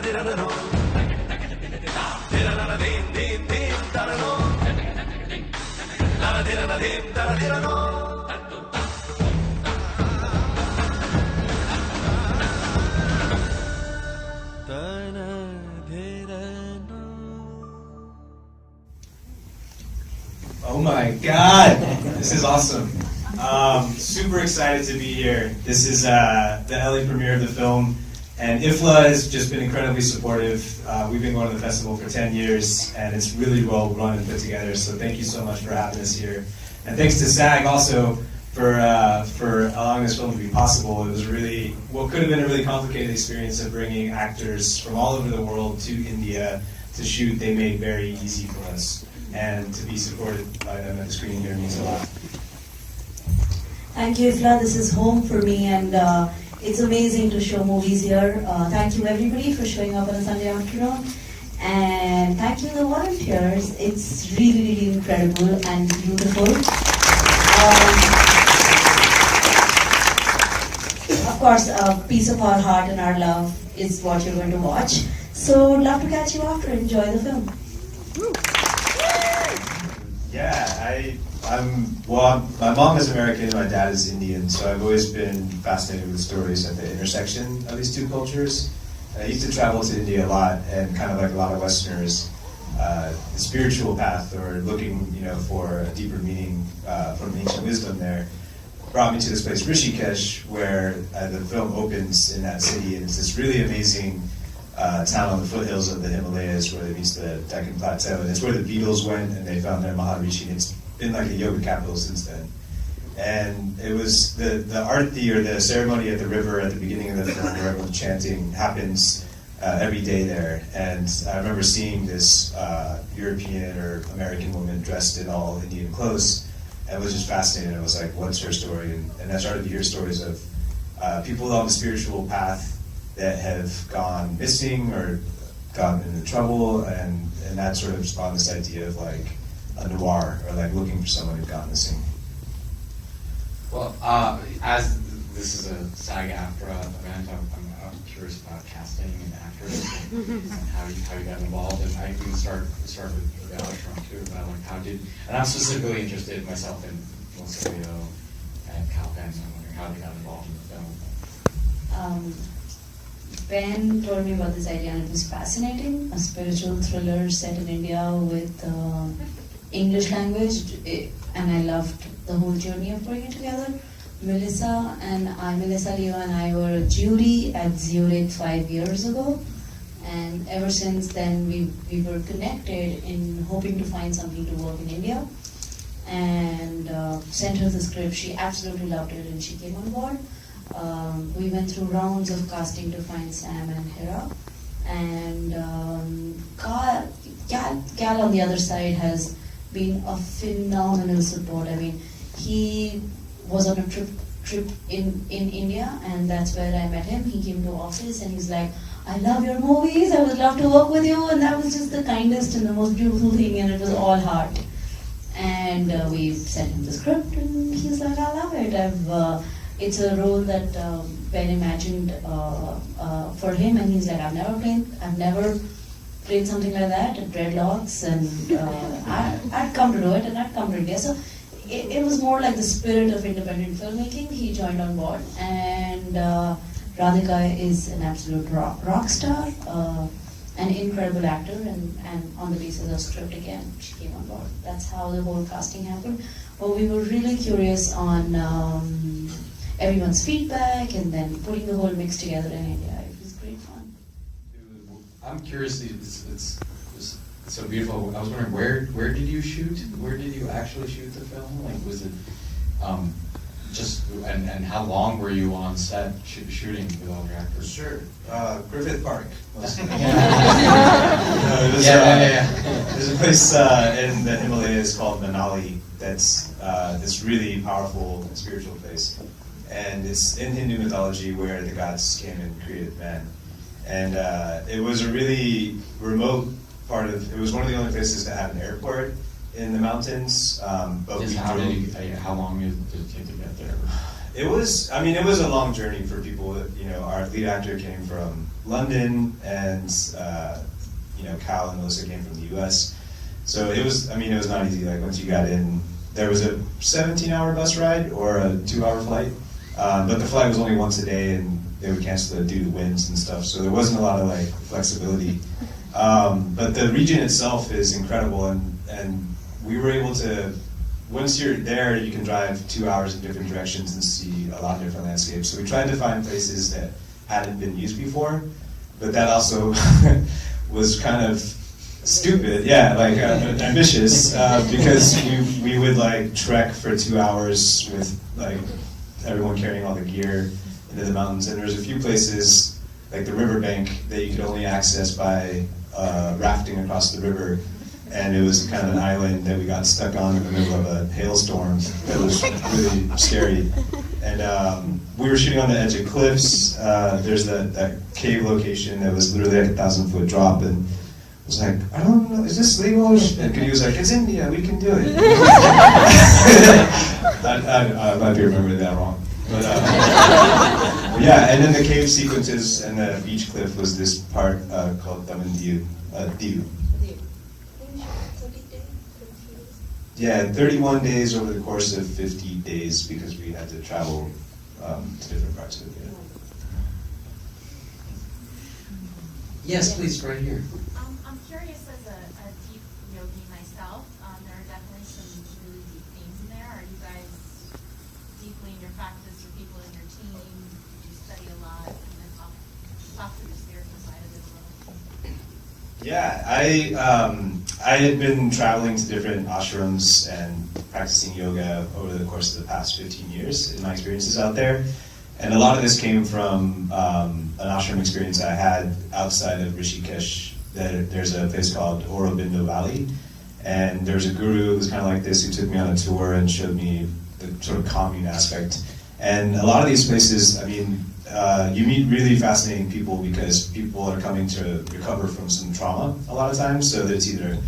Oh my God, this is awesome. Super excited to be here. This is the LA premiere of the film, and IFLA has just been incredibly supportive. We've been going to the festival for 10 years, and it's really well run and put together, so thank you so much for having us here. And thanks to SAG also for allowing this film to be possible. It was really, what could have been a really complicated experience of bringing actors from all over the world to India to shoot, they made very easy for us. And to be supported by them at the screening here means a lot. Thank you, Ifla. This is home for me, and it's amazing to show movies here. Thank you, everybody, for showing up on a Sunday afternoon. And thank you, the volunteers. It's really, really incredible and beautiful. Of course, a piece of our heart and our love is what you're going to watch. So, love to catch you after. Enjoy the film. Yeah, my mom is American, my dad is Indian, so I've always been fascinated with stories at the intersection of these two cultures. I used to travel to India a lot, and kind of like a lot of Westerners, the spiritual path or looking, for a deeper meaning from ancient wisdom there brought me to this place, Rishikesh, where the film opens in that city, and it's this really amazing town on the foothills of the Himalayas where it meets the Deccan Plateau, and it's where the Beatles went and they found their Maharishi, and it's been like a yoga capital since then. And it was the arti, or the ceremony at the river at the beginning of the film where everyone's chanting, happens every day there. And I remember seeing this European or American woman dressed in all Indian clothes, and was just fascinated. I was like, what's her story? And I started to hear stories of people on the spiritual path that have gone missing or gotten into trouble, and that sort of spawned this idea of like a noir, or like looking for someone who'd gone missing. Well, as this is a SAG-AFTRA event, I'm curious about casting and actors and how you got involved, and I can start with Ashram too, about like how did, and I'm specifically interested myself in Monsilio and Cal Penn, so I'm wondering how they got involved in the film. Ben told me about this idea, and it was fascinating. A spiritual thriller set in India with English language, and I loved the whole journey of putting it together. Melissa Leo and I were a jury at Zurich 5 years ago, and ever since then we were connected in hoping to find something to work in India, and sent her the script. She absolutely loved it, and she came on board. We went through rounds of casting to find Sam and Hera, and Gal on the other side has been a phenomenal support. I mean, he was on a trip in India, and that's where I met him. He came to office and he's like, I love your movies, I would love to work with you, and that was just the kindest and the most beautiful thing, and it was all heart. And we sent him the script, and he's like, I love it. It's a role that Ben imagined for him, and he's like, I've never played something like that, dreadlocks, and I'd come to do it, and I'd come to India. So it was more like the spirit of independent filmmaking. He joined on board, and Radhika is an absolute rock star, an incredible actor, and on the basis of script again, she came on board. That's how the whole casting happened. But we were really curious on everyone's feedback, and then putting the whole mix together in India. It was great fun. I'm curious, it's so beautiful. I was wondering, where did you shoot? Where did you actually shoot the film? Like, was it and how long were you on set shooting with all your actors? Sure, Griffith Park. There's a place in the Himalayas called Manali that's this really powerful spiritual place. And it's in Hindu mythology where the gods came and created man. And it was a really remote part of, it was one of the only places that had an airport in the mountains. But how long did it take to get there? It was a long journey for people. Our lead actor came from London, and Cal and Melissa came from the U.S. So it was not easy. Like once you got in, there was a 17-hour bus ride or a 2-hour flight, but the flight was only once a day, and they would cancel it due to winds and stuff. So there wasn't a lot of like flexibility. But the region itself is incredible, and we were able to. Once you're there, you can drive 2 hours in different directions and see a lot of different landscapes. So we tried to find places that hadn't been used before, but that also was kind of stupid, ambitious, because we would like trek for 2 hours with like everyone carrying all the gear into the mountains. And there's a few places, like the riverbank, that you could only access by rafting across the river. And it was kind of an island that we got stuck on in the middle of a hailstorm that was really scary. And we were shooting on the edge of cliffs. There's that cave location that was literally like a 1,000-foot drop, and I was like, I don't know, is this legal? And he was like, it's India, we can do it. I might be remembering that wrong. But yeah, and then the cave sequences and the beach cliff was this part called Diu. Yeah, 31 days over the course of 50 days because we had to travel to different parts of it. Yes, please, right here. I'm curious, as a deep yogi myself, there are definitely some really deep themes in there. Are you guys deeply in your practice, or people in your team? Do you study a lot? And then talk to the spiritual side of it a little. Yeah, I had been traveling to different ashrams and practicing yoga over the course of the past 15 years in my experiences out there. And a lot of this came from an ashram experience I had outside of Rishikesh. There's a place called Aurobindo Valley. And there's a guru who's kind of like this who took me on a tour and showed me the sort of commune aspect. And a lot of these places, you meet really fascinating people because people are coming to recover from some trauma a lot of times. So there's either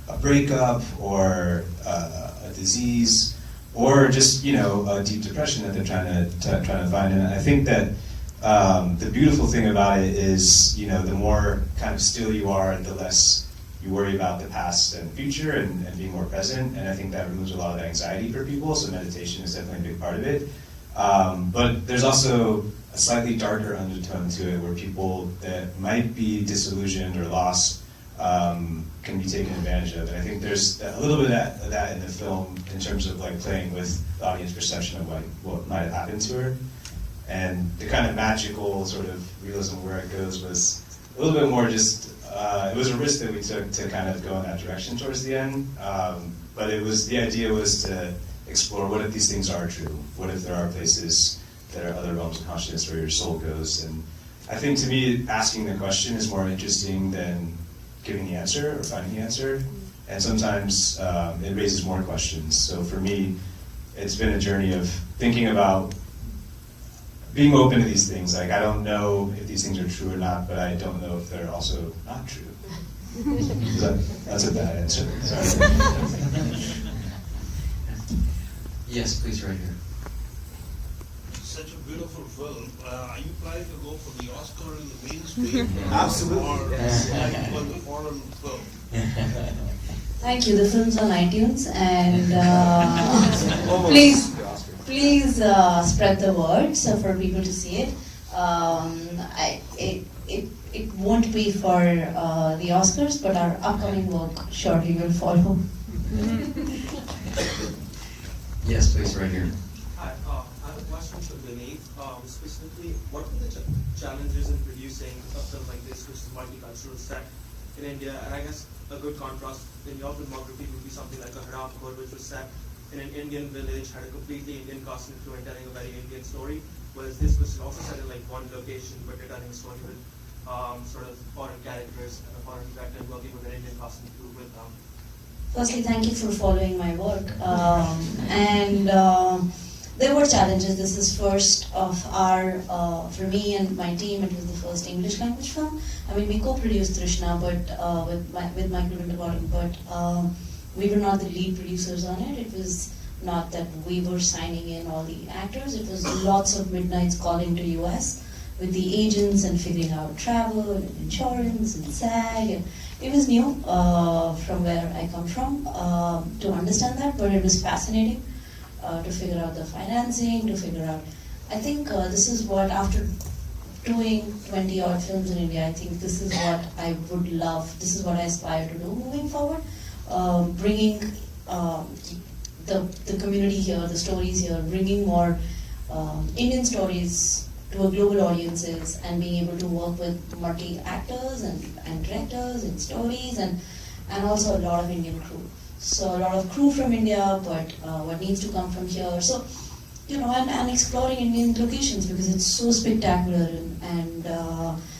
a breakup or a disease or just a deep depression that they're trying to find. And I think that the beautiful thing about it is the more kind of still you are, the less you worry about the past and future and being more present. And I think that removes a lot of anxiety for people. So meditation is definitely a big part of it. But there's also a slightly darker undertone to it where people that might be disillusioned or lost can be taken advantage of. And I think there's a little bit of that in the film in terms of like playing with the audience perception of what might have happened to her. And the kind of magical sort of realism where it goes was a little bit more just, it was a risk that we took to kind of go in that direction towards the end. But the idea was to explore what if these things are true? What if there are places that are other realms of consciousness where your soul goes? And I think to me, asking the question is more interesting than giving the answer or finding the answer. And sometimes it raises more questions. So for me, it's been a journey of thinking about being open to these things. Like, I don't know if these things are true or not, but I don't know if they're also not true. That's a bad answer. Sorry. Yes, please, right here. Such a beautiful film. Are you planning to go for the Oscar in the mainstream? Absolutely. Or like for the foreign film? Thank you. The film's on iTunes, and please spread the word so for people to see it. It won't be for the Oscars, but our upcoming work shortly will follow. Yes, please, right here. Hi, I have a question for Guneet. Specifically, what were the challenges in producing a film like this, which is multicultural, set in India? And I guess a good contrast in your filmography would be something like a Haram Khor, which was set in an Indian village, had a completely Indian cast and crew and telling a very Indian story. Whereas this was also set in like one location, but you're telling a story with sort of foreign characters and a foreign director and working with an Indian cast and crew with them. Firstly, thank you for following my work. There were challenges. This is first of our, for me and my team, it was the first English language film. I mean, we co-produced Trishna, but with Michael Winterbottom, but we were not the lead producers on it. It was not that we were signing in all the actors. It was lots of midnights calling to US with the agents and figuring out travel and insurance and SAG. And it was new from where I come from to understand that, but it was fascinating to figure out the financing, to figure out. I think this is what, after doing 20 odd films in India, I think this is what I would love, this is what I aspire to do moving forward, bringing the community here, the stories here, bringing more Indian stories to a global audiences, and being able to work with multi-actors and directors and stories, and also a lot of Indian crew. So a lot of crew from India, but what needs to come from here. So, you know, and exploring Indian locations, because it's so spectacular, and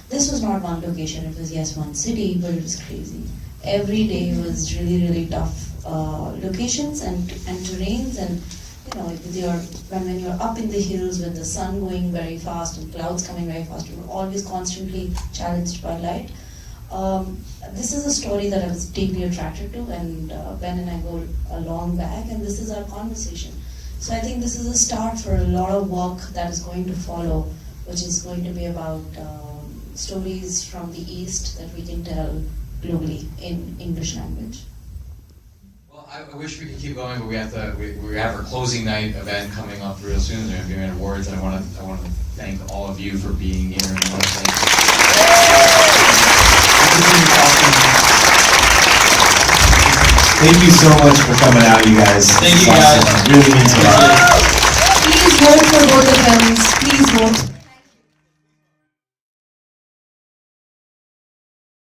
this was not one location, it was, yes, one city, but it was crazy. Every day was really, really tough locations and terrains, and you know, when you're up in the hills with the sun going very fast and clouds coming very fast, you're always constantly challenged by light. This is a story that I was deeply attracted to, and Ben and I go a long back, and this is our conversation. So I think this is a start for a lot of work that is going to follow, which is going to be about stories from the East that we can tell globally in English language. Well, I wish we could keep going, but we have our closing night event coming up real soon. We're going to be giving awards, and I want to thank all of you for being here, and I want to Thank you so much for coming out, you guys. Thank you, It's awesome. guys. It really means a lot. Please vote for both of them. Please vote.